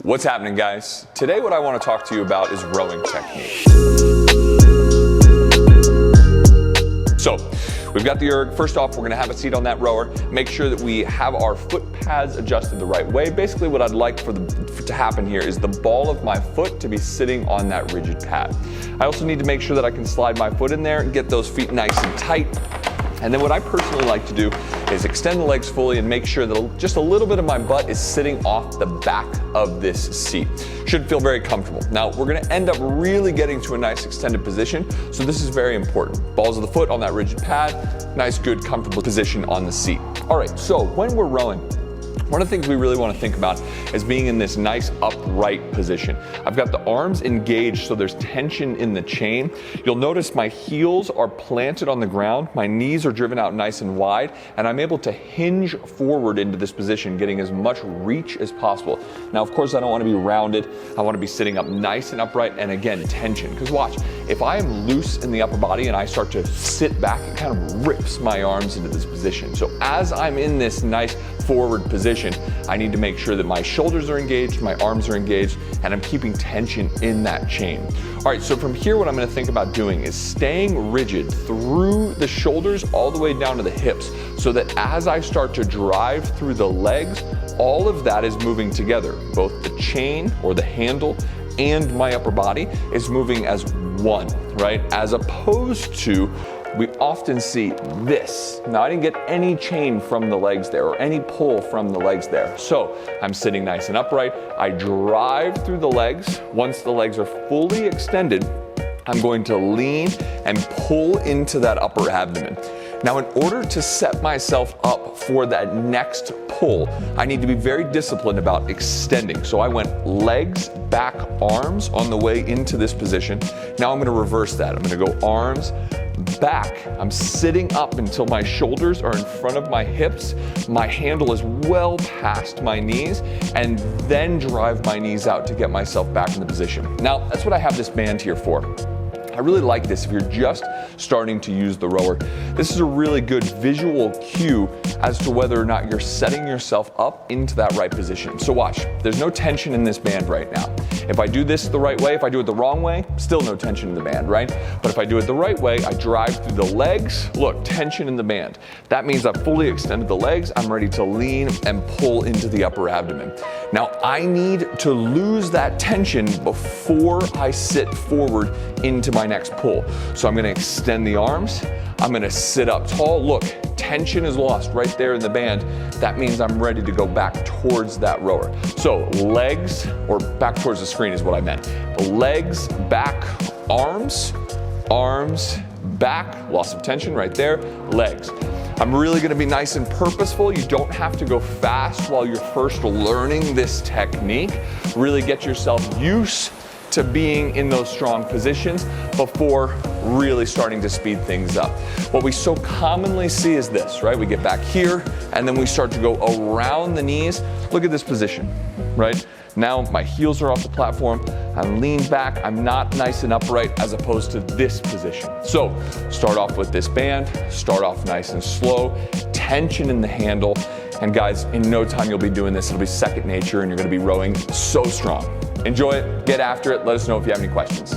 What's happening, guys? Today what I want to talk to you about is rowing technique. So, we've got the erg. First off, we're gonna have a seat on that rower. Make sure that we have our foot pads adjusted the right way. Basically what I'd like to happen here is the ball of my foot to be sitting on that rigid pad. I also need to make sure that I can slide my foot in there and get those feet nice and tight. And then what I personally like to do is extend the legs fully and make sure that just a little bit of my butt is sitting off the back of this seat. Should feel very comfortable. Now, we're gonna end up really getting to a nice extended position, so this is very important. Balls of the foot on that rigid pad, nice, good, comfortable position on the seat. All right, so when we're rowing, one of the things we really want to think about is being in this nice upright position. I've got the arms engaged so there's tension in the chain. You'll notice my heels are planted on the ground, my knees are driven out nice and wide, and I'm able to hinge forward into this position, getting as much reach as possible. Now, of course, I don't want to be rounded. I want to be sitting up nice and upright, and again, tension. Because watch, if I am loose in the upper body and I start to sit back, it kind of rips my arms into this position. So as I'm in this nice forward position, I need to make sure that my shoulders are engaged, my arms are engaged, and I'm keeping tension in that chain. All right, so from here, what I'm gonna think about doing is staying rigid through the shoulders all the way down to the hips, so that as I start to drive through the legs, all of that is moving together. Both the chain or the handle and my upper body is moving as one, right? As opposed to, we often see this. Now, I didn't get any chain from the legs there or any pull from the legs there. So I'm sitting nice and upright. I drive through the legs. Once the legs are fully extended, I'm going to lean and pull into that upper abdomen. Now, in order to set myself up for that next pull, I need to be very disciplined about extending. So I went legs, back, arms on the way into this position. Now I'm gonna reverse that. I'm gonna go arms, back. I'm sitting up until my shoulders are in front of my hips. My handle is well past my knees, and then drive my knees out to get myself back in the position. Now, that's what I have this band here for. I really like this if you're just starting to use the rower. This is a really good visual cue as to whether or not you're setting yourself up into that right position. So watch, there's no tension in this band right now. If I do this the right way, if I do it the wrong way, still no tension in the band, right? But if I do it the right way, I drive through the legs, look, tension in the band. That means I've fully extended the legs, I'm ready to lean and pull into the upper abdomen. Now, I need to lose that tension before I sit forward into my next pull. So I'm gonna extend the arms, I'm gonna sit up tall. Look, tension is lost right there in the band. That means I'm ready to go back towards that rower. So legs, or back towards the screen is what I meant. The legs, back, arms, arms, back, loss of tension right there, legs. I'm really gonna be nice and purposeful. You don't have to go fast while you're first learning this technique. Really get yourself used to being in those strong positions before really starting to speed things up. What we so commonly see is this, right? We get back here and then we start to go around the knees. Look at this position, right? Now my heels are off the platform, I'm leaned back, I'm not nice and upright as opposed to this position. So start off with this band, start off nice and slow, tension in the handle, and guys, in no time you'll be doing this, it'll be second nature and you're gonna be rowing so strong. Enjoy it, get after it, let us know if you have any questions.